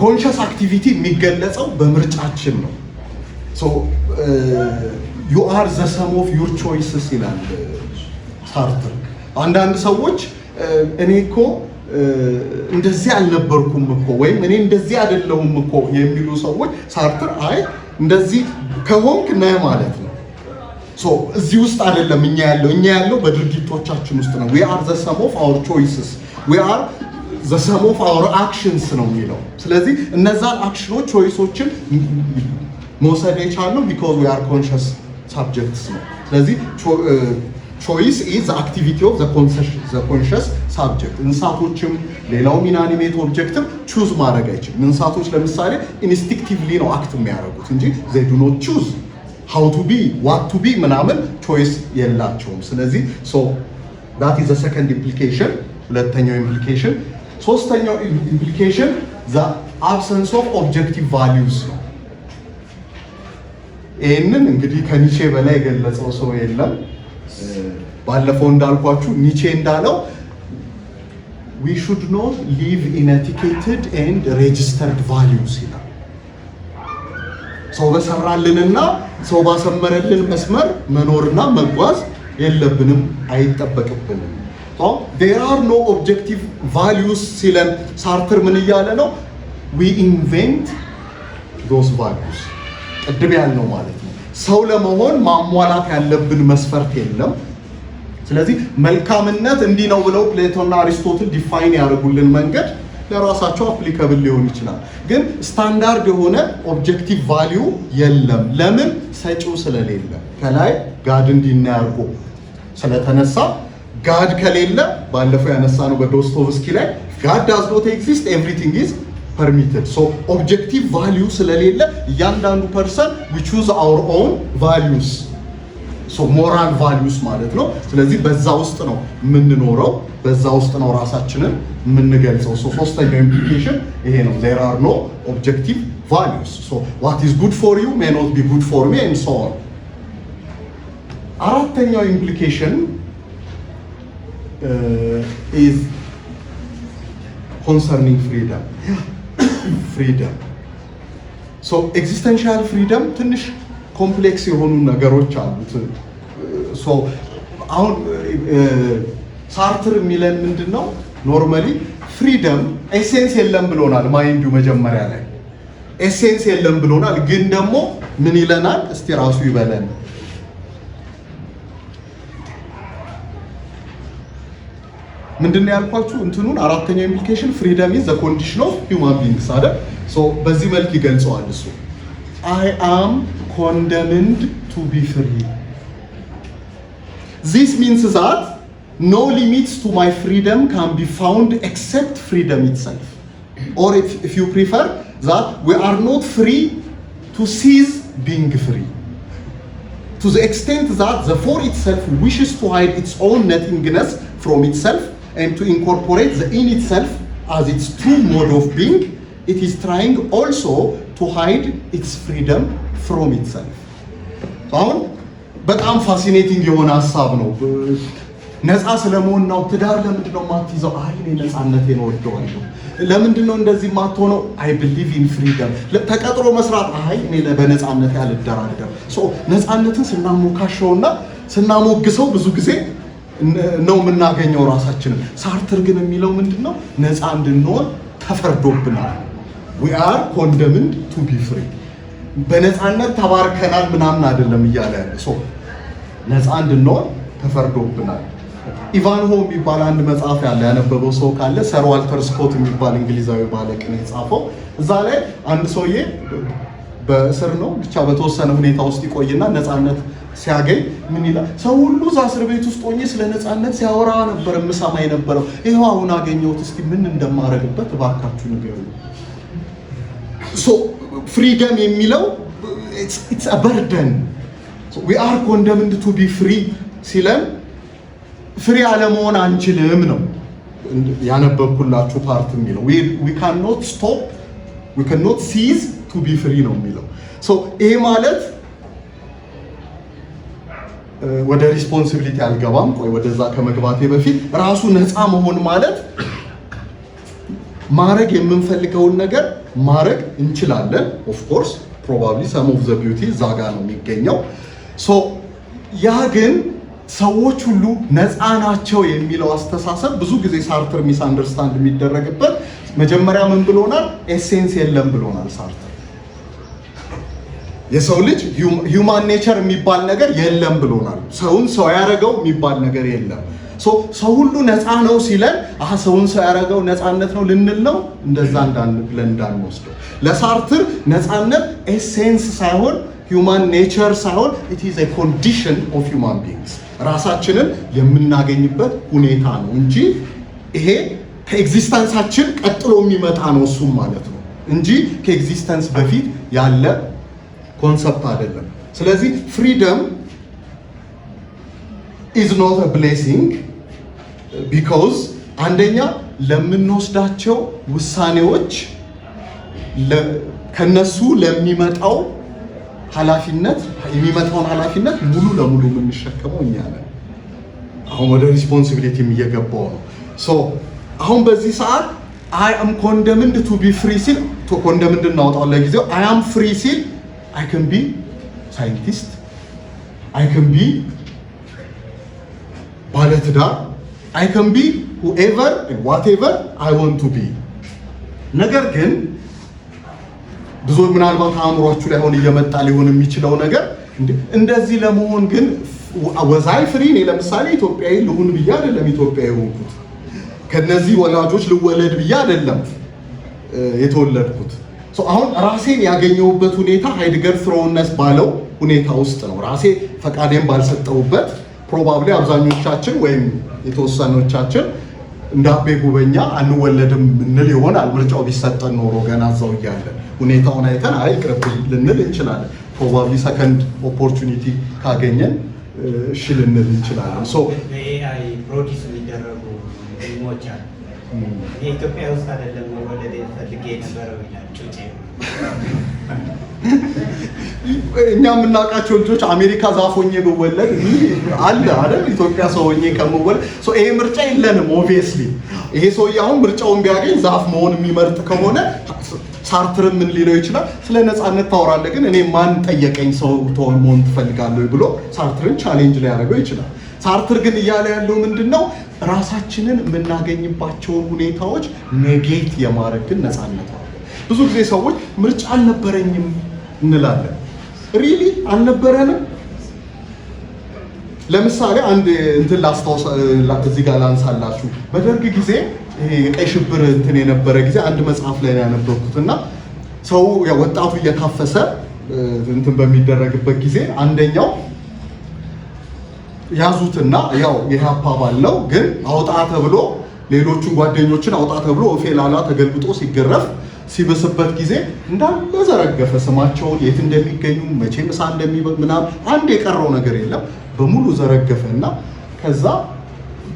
ኮንሽስ አክቲቪቲ የሚገለጸው በምርጫችን ነው። ዩ አር ዘ ሰም ኦፍ ዩር ቾይስስ ይላል ሳርትር። አንዳንድ ሰዎች እኔ እኮ እንደዚህ አልነበርኩም እኮ ወይም እኔ እንደዚህ አይደለሁም እኮ የሚሉ ሰዎች ሳርትር አይ እንደዚህ ከሆንክ ነህ ማለት ነው። ሶ እዚህ ውስጥ አይደለም እኛ ያለው በድርጊቶቻችን ውስጥ ነው። we are the sum of our choices, we are the sum of our actions ነው የሚለው። ስለዚህ እነዛን አክሽኖች ቾይሶችን መውሰድ የቻልነው because we are conscious subjects ነው። ስለዚህ choice is the activity of the conscious subject። እንስሳቶችም ሌላውም ኢንአኒሜት ኦብጀክትም ቹዝ ማድረግ አይችልም። እንስሳቶች ለምሳሌ ኢንስቲንክቲቭሊ ነው አክት የሚያደርጉት እንጂ they do not choose how to be what to be ምናምን ቾይስ የላቸውም። ስለዚህ so that is the second implication፣ ሁለተኛው ኢምፕሊኬሽን። ሶስተኛው ኢምፕሊኬሽን the absence of objective values ነው። ይህንን እንግዲህ ከኒቼ በላይ የገለጸው ሰው የለም። ባለፈው እንዳልኳችሁ ኒቼ እንዳለው we should not live in etiquetted and registered values ይላል። ሰው በሰራልንና ሰው ባሰመረልን መስመር መኖርና መጓዝ የለብንም፣ አይጠበቅብንም። there are no objective values ሲለን ሳርትር ምን እያለ ነው? we invent those values። ቅድም ያልነው ማለት ነው ሰው ለመሆን ማሟላት ያለብን መስፈርት የለም። ስለዚህ መልካምነት እንዲህ ነው ብለው ፕሌቶና አሪስቶትል ዲፋይን ያደርጉልን መንገድ ለራሳቸው አፕሊካብል ሊሆን ይችላል። ግን ስታንዳርድ የሆነ ኦብጀክቲቭ ቫልዩ የለም። ለምን? ሰጪው ስለሌለ። ከላይ ጋድ እንዲናያርጎ ስለተነሳ ጋድ ከሌለ ባለፈው ያነሳ ነው በዶስቶቭስኪ ላይ ጋድ ዳዝ ኖት ኤግዚስት ኤቭሪቲንግ ኢዝ permitted። so objective value ስለሌለ እያንዳንዱ ፐርሰን we choose our own values፣ so moral values ማለት ነው። ስለዚህ በዛ ውስጥ ነው የምንኖረው፣ በዛ ውስጥ ነው ራሳችንን የምንገልጸው። so ሶስተኛው ኢምፕሊኬሽን ይሄ ነው፣ there are no objective values, so what is good for you may not be good for me and so on። አራተኛው ኢምፕሊኬሽን is concerning freedom። ፍሪደም ሶ ኤግዚስተንሻል ፍሪደም ትንሽ ኮምፕሌክስ የሆኑ ነገሮች አሉት። ሶ አሁን ሳርትር የሚለን ምንድነው? ኖርማሊ ፍሪደም ኤሴንስ የለም ብሎናል። ማይንዱ መጀመሪያ ላይ ኤሴንስ የለም ብሎናል። ግን ደግሞ ምን ይለናል? እስቲ ራሱ ይበለን። ምንድነው ያልኳችሁ? እንትኑን አራተኛው ኢምፕሊኬሽን ፍሪደም ኢዝ ዘ ኮንዲሽን ኦፍ ሂውማን ቢንግስ አይደል? ሶ በዚህ መልክ ይገልጸዋል እሱ I am condemned to be free. This means that no limits to my freedom can be found except freedom itself. Or if you prefer, that we are not free to cease being free. To the extent that the for itself wishes to hide its own nothingness from itself and to incorporate the in itself as its true mode of being, it is trying also to hide its freedom from itself. አሁን በጣም ፋሲኔቲንግ የሆነ ሀሳብ ነው። ነፃ ስለመሆን ነው። ትዳር ለምንድን ነው የማትይዘው? አይ እኔ ነፃነቴን እወደዋለሁ። ለምንድን ነው እንደዚህ የማትሆነው? አይ ቢሊቭ ኢን ፍሪደም። ተቀጥሮ መስራት፣ አይ እኔ በነፃነት ያልደራደር። ሶ ነፃነትን ስናሞካሸውና ስናሞግሰው ብዙ ጊዜ ነው የምናገኘው ራሳችንን። ሳርትር ግን የሚለው ምንድን ነው? ነፃ እንድንሆን ተፈርዶብናል። we are condemned to be free. በነፃነት ተባርከናል ምናምን አይደለም እያለ ያለ። ሶ ነፃ እንድንሆን ተፈርዶብናል። ኢቫን ሆ የሚባል አንድ መጽሐፍ ያለ ያነበበው ሰው ካለ ሰር ዋልተር ስኮት የሚባል እንግሊዛዊ ባለቅኔ የጻፈው፣ እዛ ላይ አንድ ሰውዬ በእስር ነው ብቻ በተወሰነ ሁኔታ ውስጥ ይቆይና ነፃነት ሲያገኝ ምን ይላል? ሰው ሁሉ እዛ እስር ቤት ውስጥ ሆኜ ስለ ነፃነት ሲያወራ ነበር የምሰማ የነበረው። ይኸው አሁን አገኘሁት፣ እስኪ ምን እንደማረግበት እባካችሁ ንገሩኝ። ሶ ፍሪደም የሚለው it's a burden. So we are condemned to be free ሲለን ፍሪ አለመሆን አንችልም ነው ያነበብኩላችሁ ፓርት የሚለው። we cannot stop, we cannot cease to be free ነው የሚለው። ሶ ይሄ ማለት ወደ ሪስፖንሲቢሊቲ አልገባም። ቆይ ወደዛ ከመግባቴ በፊት ራሱ ነፃ መሆን ማለት ማረግ የምንፈልገውን ነገር ማረግ እንችላለን። ኦፍ ኮርስ ፕሮባብሊ ሰም ኦፍ ዘ ቢዩቲ እዛ ጋር ነው የሚገኘው። ሶ ያ ግን ሰዎች ሁሉ ነፃ ናቸው የሚለው አስተሳሰብ ብዙ ጊዜ ሳርትር ሚስ አንደርስታንድ የሚደረግበት፣ መጀመሪያ ምን ብሎናል? ኤሴንስ የለም ብሎናል ሳርትር። የሰው ልጅ ሂውማን ኔቸር የሚባል ነገር የለም ብሎናል። ሰውን ሰው ያደረገው የሚባል ነገር የለም። ሰው ሁሉ ነፃ ነው ሲለን ሰውን ሰው ያደረገው ነፃነት ነው ልንል ነው? እንደዛ ብለን እንዳንወስደው። ለሳርትር ነፃነት ኤሴንስ ሳይሆን ሂውማን ኔቸር ሳይሆን ኢት ኢዝ ኤ ኮንዲሽን ኦፍ ሂውማን ቢንግስ፣ ራሳችንን የምናገኝበት ሁኔታ ነው እንጂ ይሄ ከኤግዚስተንሳችን ቀጥሎ የሚመጣ ነው እሱም ማለት ነው እንጂ ከኤግዚስተንስ በፊት ያለ ኮንሰፕት አይደለም። ስለዚህ ፍሪደም is not a blessing because አንደኛ ለምንወስዳቸው ውሳኔዎች ከነሱ ለሚመጣው ኃላፊነት የሚመጣውን ኃላፊነት ሙሉ ለሙሉ የምንሸከመው እኛ ነን። አሁን ወደ ሪስፖንሲቢሊቲ እየገባው ነው። ሶ አሁን በዚህ ሰዓት I am condemned to be free ሲል condemned እናውጣው ለጊዜው። I am free ሲል I can be scientist, I can be ባለትዳር፣ I can be whoever and whatever I want to be። ነገር ግን ብዙ ምናልባት አእምሯችሁ ላይ ሆነ እየመጣ ሊሆን የሚችለው ነገር እንደዚህ ለመሆን ግን ወዛይ ፍሪ ነኝ። ለምሳሌ ኢትዮጵያዊ ልሁን ብዬ አይደለም ኢትዮጵያዊ ሆንኩት። ከነዚህ ወላጆች ልወለድ ብዬ አይደለም የተወለድኩት። አሁን ራሴን ያገኘሁበት ሁኔታ ሃይድገር ትሮውነስ ባለው ሁኔታ ውስጥ ነው። ራሴ ፈቃዴን ባልሰጠሁበት ፕሮባብሊ አብዛኞቻችን ወይም የተወሰኖቻችን እንደ አቤ ጉበኛ አንወለድም እንል ይሆናል። ምርጫው ቢሰጠን ኖሮ ገና እዛው እያለን ሁኔታውን አይተን አይ ቅርብ ልንል እንችላለን። ፕሮባብሊ ሰከንድ ኦፖርቹኒቲ ካገኘን እሺ ልንል እንችላለን። ሶ ኤአይ ፕሮዲስ የሚደረጉ ፊልሞች አሉ። የኢትዮጵያ ውስጥ አይደለም መወለድ ፈልጌ የነበረው ይላል ጩጬ። እኛ የምናውቃቸው ልጆች አሜሪካ ዛፍ ሆኜ ብወለድ አለ አይደል? ኢትዮጵያ ሰው ሆኜ ከምወለድ ይሄ ምርጫ የለንም። ኦብቪየስሊ ይሄ ሰውዬ አሁን ምርጫውን ቢያገኝ ዛፍ መሆን የሚመርጥ ከሆነ ሳርትር ምን ሊለው ይችላል? ስለ ነፃነት ታወራለህ፣ ግን እኔ ማን ጠየቀኝ ሰው መሆን ትፈልጋለህ ብሎ ሳርትርን ቻሌንጅ ሊያደርገው ይችላል። ሳርትር ግን እያለ ያለው ምንድነው? ራሳችንን የምናገኝባቸውን ሁኔታዎች ኔጌት የማድረግን ነፃነት አለ። ብዙ ጊዜ ሰዎች ምርጫ አልነበረኝም እንላለን። ሪሊ አልነበረንም? ለምሳሌ አንድ እንትን ላስታውስ እዚህ ጋር ላንሳላችሁ። በደርግ ጊዜ የቀይ ሽብር እንትን የነበረ ጊዜ አንድ መጽሐፍ ላይ ያነበብኩትና ሰው ወጣቱ እየታፈሰ እንትን በሚደረግበት ጊዜ አንደኛው ያዙትና ያው የኢህአፓ አባል ነው፣ ግን አውጣ ተብሎ ሌሎቹን ጓደኞችን አውጣ ተብሎ ኦፌላላ ተገልብጦ ሲገረፍ ሲበስበት ጊዜ እንዳለ ዘረገፈ። ስማቸውን የት እንደሚገኙ መቼ ምሳ እንደሚበቅ ምናምን አንድ የቀረው ነገር የለም፣ በሙሉ ዘረገፈና ከዛ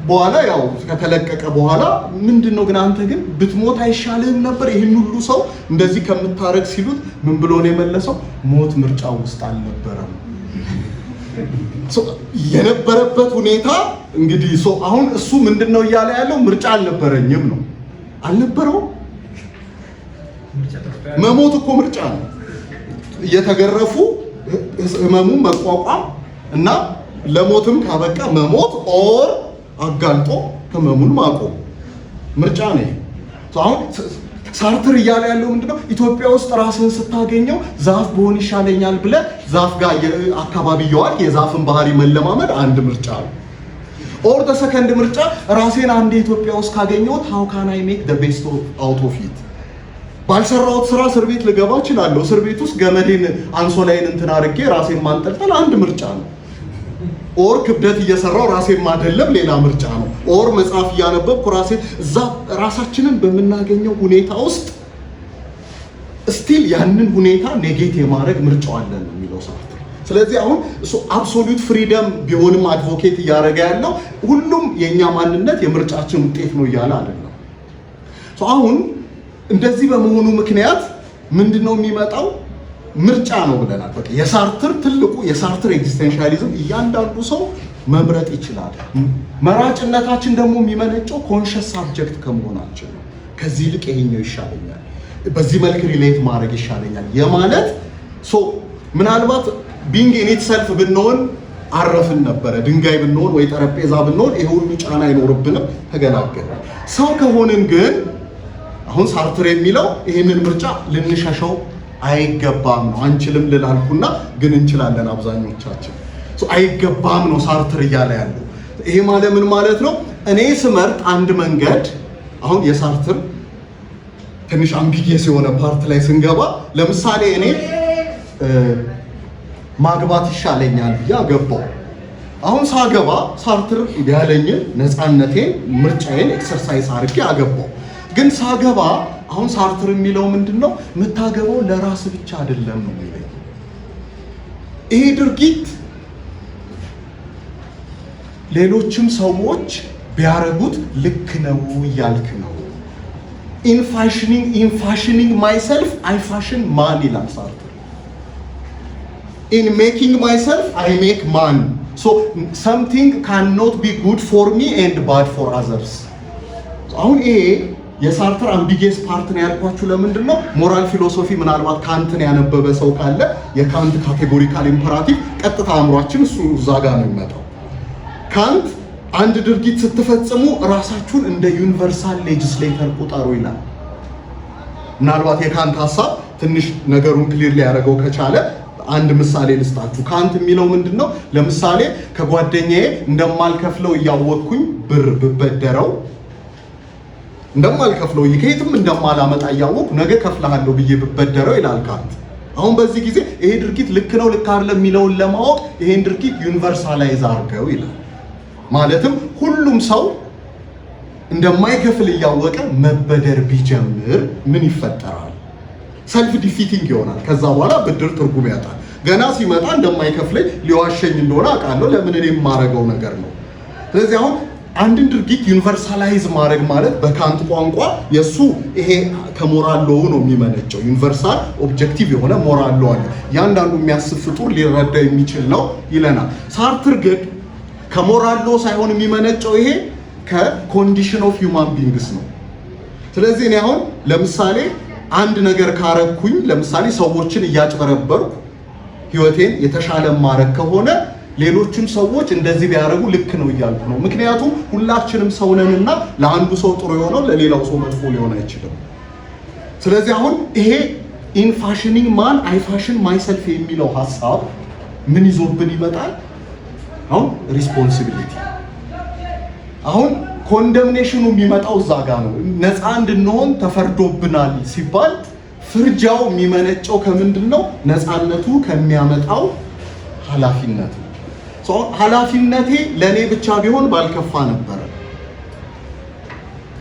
በኋላ ያው ከተለቀቀ በኋላ ምንድነው ግን አንተ ግን ብትሞት አይሻልህም ነበር ይህን ሁሉ ሰው እንደዚህ ከምታረግ ሲሉት ምን ብሎ ነው የመለሰው? ሞት ምርጫው ውስጥ አልነበረም። የነበረበት ሁኔታ እንግዲህ አሁን እሱ ምንድነው እያለ ያለው? ምርጫ አልነበረኝም ነው። አልነበረውም። መሞት እኮ ምርጫ ነው። እየተገረፉ ህመሙን መቋቋም እና ለሞትም ካበቃ መሞት ኦር አጋልጦ ህመሙን ማቆም ምርጫ ነው። አሁን ሳርትር እያለ ያለው ምንድነው? ኢትዮጵያ ውስጥ ራስን ስታገኘው ዛፍ በሆን ይሻለኛል ብለህ ዛፍ ጋር አካባቢ እየዋልክ የዛፍን ባህሪ መለማመድ አንድ ምርጫ ነው። ኦር ሰከንድ ምርጫ ራሴን አንድ ኢትዮጵያ ውስጥ ካገኘሁት how can I make the best out of it? ባልሰራሁት ስራ እስር ቤት ልገባ እችላለሁ። እስር ቤት ውስጥ ገመዴን አንሶላይን እንትን አድርጌ ራሴን ማንጠልጠል አንድ ምርጫ ነው። ኦር ክብደት እየሰራው ራሴን ማደለብ ሌላ ምርጫ ነው። ኦር መጽሐፍ እያነበብኩ እዛ ራሳችንን በምናገኘው ሁኔታ ውስጥ ስቲል ያንን ሁኔታ ኔጌት የማድረግ ምርጫው አለን ነው የሚለው ሳርትር። ስለዚህ አሁን እሱ አብሶሉት ፍሪደም ቢሆንም አድቮኬት እያደረገ ያለው ሁሉም የኛ ማንነት የምርጫችን ውጤት ነው እያለ አይደለም። አሁን እንደዚህ በመሆኑ ምክንያት ምንድነው የሚመጣው? ምርጫ ነው ብለናል። በቃ የሳርትር ትልቁ የሳርትር ኤግዚስቴንሻሊዝም እያንዳንዱ ሰው መምረጥ ይችላል። መራጭነታችን ደግሞ የሚመነጨው ኮንሽስ ሳብጀክት ከመሆናችን ነው። ከዚህ ይልቅ ይሄኛው ይሻለኛል፣ በዚህ መልክ ሪሌት ማድረግ ይሻለኛል የማለት ምናልባት ቢንግ ኢን ኢትሰልፍ ብንሆን አረፍን ነበረ። ድንጋይ ብንሆን ወይ ጠረጴዛ ብንሆን ይሄ ሁሉ ጫና አይኖርብንም፣ ተገላገለ። ሰው ከሆንን ግን አሁን ሳርትር የሚለው ይሄንን ምርጫ ልንሸሸው አይገባም ነው። አንችልም ልላልኩና ግን እንችላለን አብዛኞቻችን። አይገባም ነው ሳርትር እያለ ያለው። ይሄ ማለት ምን ማለት ነው? እኔ ስመርጥ አንድ መንገድ አሁን የሳርትር ትንሽ አምቢጊየስ የሆነ ፓርት ላይ ስንገባ ለምሳሌ እኔ ማግባት ይሻለኛል ብዬ አገባው። አሁን ሳገባ ሳርትር ያለኝን ነፃነቴን ምርጫዬን ኤክሰርሳይዝ አድርጌ አገባው። ግን ሳገባ አሁን ሳርትር የሚለው ምንድነው? የምታገባው ለራስ ብቻ አይደለም ነው የሚለው። ይሄ ድርጊት ሌሎችም ሰዎች ቢያረጉት ልክ ነው እያልክ ነው። ኢን ፋሽኒንግ ማይሰልፍ አይ ፋሽን ማን ይላል ሳርትር። ኢን ሜኪንግ ማይሰልፍ አይ ሜክ ማን። ሶ something cannot be good for me and bad for others። አሁን ይሄ የሳርትር አምቢጌስ ፓርት ነው ያልኳችሁ። ለምንድን ነው? ሞራል ፊሎሶፊ ምናልባት ካንትን ያነበበ ሰው ካለ የካንት ካቴጎሪካል ኢምፐራቲቭ ቀጥታ አእምሯችን እሱ እዛ ጋር ነው የሚመጣው። ካንት አንድ ድርጊት ስትፈጽሙ ራሳችሁን እንደ ዩኒቨርሳል ሌጅስሌተር ቁጠሩ ይላል። ምናልባት የካንት ሀሳብ ትንሽ ነገሩን ክሊር ሊያደርገው ከቻለ አንድ ምሳሌ ልስጣችሁ። ካንት የሚለው ምንድን ነው? ለምሳሌ ከጓደኛዬ እንደማልከፍለው እያወቅኩኝ ብር ብበደረው እንደማልከፍለው ከየትም እንደማላመጣ እያወቅሁ ነገ ከፍልሃለሁ ብዬ ብበደረው ይላል ካንት። አሁን በዚህ ጊዜ ይሄ ድርጊት ልክ ነው ልክ አይደለም የሚለውን ለማወቅ ይሄን ድርጊት ዩኒቨርሳላይዝ አድርገው ይላል። ማለትም ሁሉም ሰው እንደማይከፍል እያወቀ መበደር ቢጀምር ምን ይፈጠራል? ሰልፍ ዲፊቲንግ ይሆናል። ከዛ በኋላ ብድር ትርጉም ያጣል። ገና ሲመጣ እንደማይከፍለኝ ሊዋሸኝ እንደሆነ አውቃለሁ፣ ለምን እኔ የማረገው ነገር ነው። ስለዚህ አሁን አንድን ድርጊት ዩኒቨርሳላይዝ ማድረግ ማለት በካንት ቋንቋ የሱ ይሄ ከሞራል ሎው ነው የሚመነጨው። ዩኒቨርሳል ኦብጀክቲቭ የሆነ ሞራል ሎው አለ፣ ያንዳንዱ የሚያስብ ፍጡር ሊረዳ የሚችል ነው ይለናል። ሳርትር ግን ከሞራል ሎው ሳይሆን የሚመነጨው ይሄ ከኮንዲሽን ኦፍ ሂውማን ቢንግስ ነው። ስለዚህ እኔ አሁን ለምሳሌ አንድ ነገር ካረኩኝ ለምሳሌ ሰዎችን እያጭበረበርኩ ህይወቴን የተሻለ ማረግ ከሆነ ሌሎችም ሰዎች እንደዚህ ቢያደርጉ ልክ ነው እያልኩ ነው። ምክንያቱም ሁላችንም ሰው ነንና ለአንዱ ሰው ጥሩ የሆነው ለሌላው ሰው መጥፎ ሊሆን አይችልም። ስለዚህ አሁን ይሄ ኢን ፋሽኒንግ ማን አይ ፋሽን ማይሰልፍ የሚለው ሐሳብ ምን ይዞብን ይመጣል? አሁን ሪስፖንሲቢሊቲ። አሁን ኮንደምኔሽኑ የሚመጣው እዛ ጋር ነው። ነፃ እንድንሆን ተፈርዶብናል ሲባል ፍርጃው የሚመነጨው ከምንድን ነው? ነፃነቱ ከሚያመጣው ኃላፊነት ነው። ኃላፊነቴ ለእኔ ብቻ ቢሆን ባልከፋ ነበረ።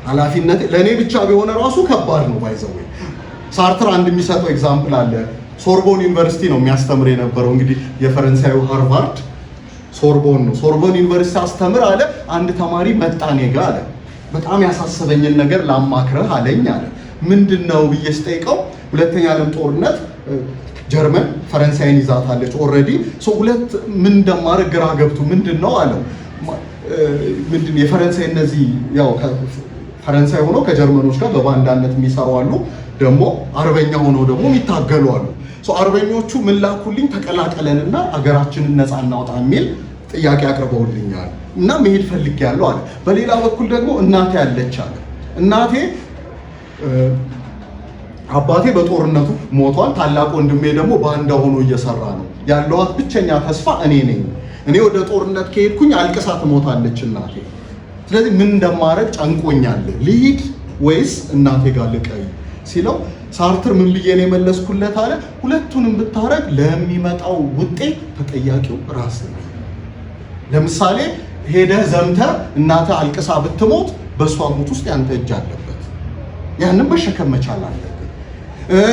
ኃላፊነቴ ለእኔ ብቻ ቢሆን ራሱ ከባድ ነው። ባይዘው ሳርትር አንድ የሚሰጠው ኤግዛምፕል አለ። ሶርቦን ዩኒቨርሲቲ ነው የሚያስተምር የነበረው። እንግዲህ የፈረንሳዩ ሃርቫርድ ሶርቦን ነው። ሶርቦን ዩኒቨርሲቲ አስተምር አለ። አንድ ተማሪ መጣ እኔ ጋ አለ። በጣም ያሳሰበኝን ነገር ላማክረህ አለኝ አለ። ምንድነው ብዬ ስጠይቀው ሁለተኛ ዓለም ጦርነት ጀርመን ፈረንሳይን ይዛታለች ኦልሬዲ። ሁለት ምን እንደማደርግ ግራ ገብቶ ምንድነው አለው። ምንድን የፈረንሳይ እነዚህ ያው ፈረንሳይ ሆኖ ከጀርመኖች ጋር በባንዳነት የሚሰሩ አሉ፣ ደግሞ አርበኛ ሆኖ ደግሞ የሚታገሉ አሉ። አርበኞቹ ምን ላኩልኝ ተቀላቀለንና አገራችንን ነፃ እናውጣ የሚል ጥያቄ አቅርበውልኛል እና መሄድ ፈልጌያለሁ አለ። በሌላ በኩል ደግሞ እናቴ አለች አለ። እናቴ አባቴ በጦርነቱ ሞቷል፣ ታላቅ ወንድሜ ደግሞ ባንዳ ሆኖ እየሰራ ነው። ያለዋት ብቸኛ ተስፋ እኔ ነኝ። እኔ ወደ ጦርነት ከሄድኩኝ አልቅሳ ትሞታለች እናቴ። ስለዚህ ምን እንደማረግ ጨንቆኛል፣ ልሂድ ወይስ እናቴ ጋር ልቀይ ሲለው ሳርትር ምን ብዬ ነው የመለስኩለት አለ። ሁለቱንም ብታረግ ለሚመጣው ውጤት ተጠያቂው ራስህ ነው። ለምሳሌ ሄደህ ዘምተህ እናትህ አልቅሳ ብትሞት በእሷ ሞት ውስጥ ያንተ እጅ አለበት። ያንን መሸከም መቻል አለብህ።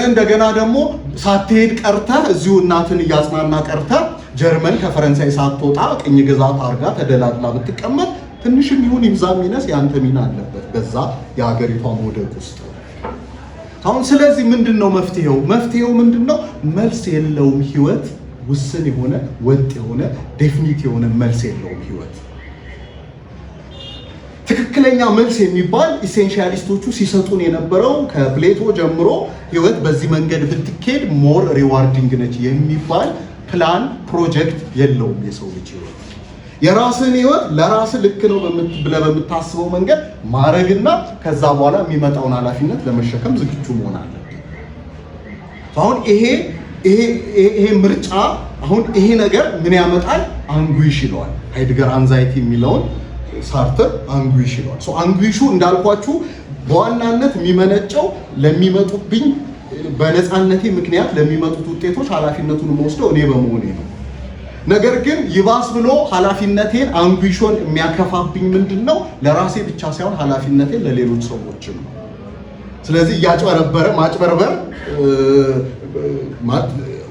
እንደገና ደግሞ ሳትሄድ ቀርተህ እዚሁ እናትን እያጽናና ቀርተህ ጀርመን ከፈረንሳይ ሳትወጣ ቅኝ ግዛት አርጋ ተደላድላ ብትቀመጥ ትንሽም ይሁን ይብዛም ይነስ ያንተ ሚና አለበት በዛ የሀገሪቷ መውደቅ ውስጥ። አሁን ስለዚህ ምንድነው መፍትሄው? መፍትሄው ምንድነው? መልስ የለውም ህይወት። ውስን የሆነ ወጥ የሆነ ዴፊኒት የሆነ መልስ የለውም ህይወት። ትክክለኛ መልስ የሚባል ኢሴንሻሊስቶቹ ሲሰጡን የነበረው ከፕሌቶ ጀምሮ ህይወት በዚህ መንገድ ብትኬድ ሞር ሪዋርዲንግ ነች የሚባል ፕላን ፕሮጀክት የለውም የሰው ልጅ ህይወት። የራስን ህይወት ለራስ ልክ ነው ብለህ በምታስበው መንገድ ማድረግና ከዛ በኋላ የሚመጣውን ኃላፊነት ለመሸከም ዝግጁ መሆን አለብህ። አሁን ይሄ ምርጫ አሁን ይሄ ነገር ምን ያመጣል? አንጉይሽ ይለዋል ሃይድገር አንዛይቲ የሚለውን ሳርትር አንጉይሽ ይለዋል። አንጉይሹ እንዳልኳችሁ በዋናነት የሚመነጨው ለሚመጡብኝ በነፃነቴ ምክንያት ለሚመጡት ውጤቶች ኃላፊነቱን የምወስደው እኔ በመሆኔ ነው። ነገር ግን ይባስ ብሎ ኃላፊነቴን አንጉይሾን የሚያከፋብኝ ምንድነው? ለራሴ ብቻ ሳይሆን ኃላፊነቴን ለሌሎች ሰዎችም ነው። ስለዚህ እያጭበረበረ ማጭበርበር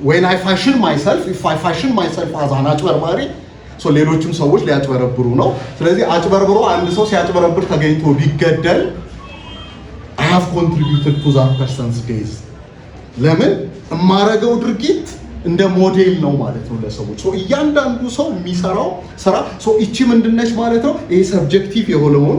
when I fashion myself if I fashion myself as an አጭበርባሪ ሌሎችም ሰዎች ሊያጭበረብሩ ነው። ስለዚህ አጭበርብሮ አንድ ሰው ሲያጭበረብር ተገኝቶ ቢገደል I have contributed to that person's days። ለምን የማረገው ድርጊት እንደ ሞዴል ነው ማለት ነው ለሰዎች። እያንዳንዱ ሰው የሚሰራው ስራ እቺ ምንድነች ማለት ነው? ይሄ ሰብጀክቲቭ የሆነውን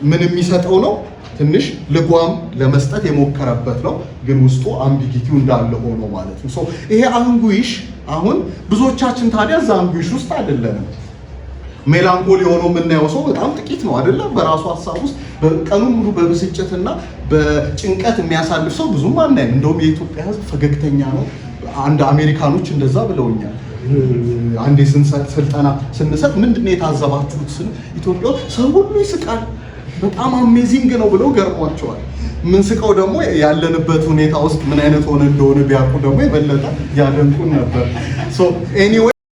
ምን የሚሰጠው ነው? ትንሽ ልጓም ለመስጠት የሞከረበት ነው፣ ግን ውስጡ አምቢጊቲው እንዳለ ሆኖ ማለት ነው። ይሄ አንጉይሽ አሁን ብዙዎቻችን ታዲያ እዛ አንጉይሽ ውስጥ አይደለንም። ሜላንኮሊ ሆኖ የምናየው ሰው በጣም ጥቂት ነው አይደለም? በራሱ ሀሳብ ውስጥ ቀኑን ሙሉ በብስጭትና በጭንቀት የሚያሳልፍ ሰው ብዙም አናይም። እንደውም የኢትዮጵያ ሕዝብ ፈገግተኛ ነው። አንድ አሜሪካኖች እንደዛ ብለውኛል። አንዴ ስልጠና ስንሰጥ ምንድነው የታዘባችሁት ስል ኢትዮጵያ ሰው ሁሉ ይስቃል፣ በጣም አሜዚንግ ነው ብለው ገርሟቸዋል። ምን ስቀው ደግሞ ያለንበት ሁኔታ ውስጥ ምን አይነት ሆነ እንደሆነ ቢያውቁ ደግሞ የበለጠ ያደንቁን ነበር።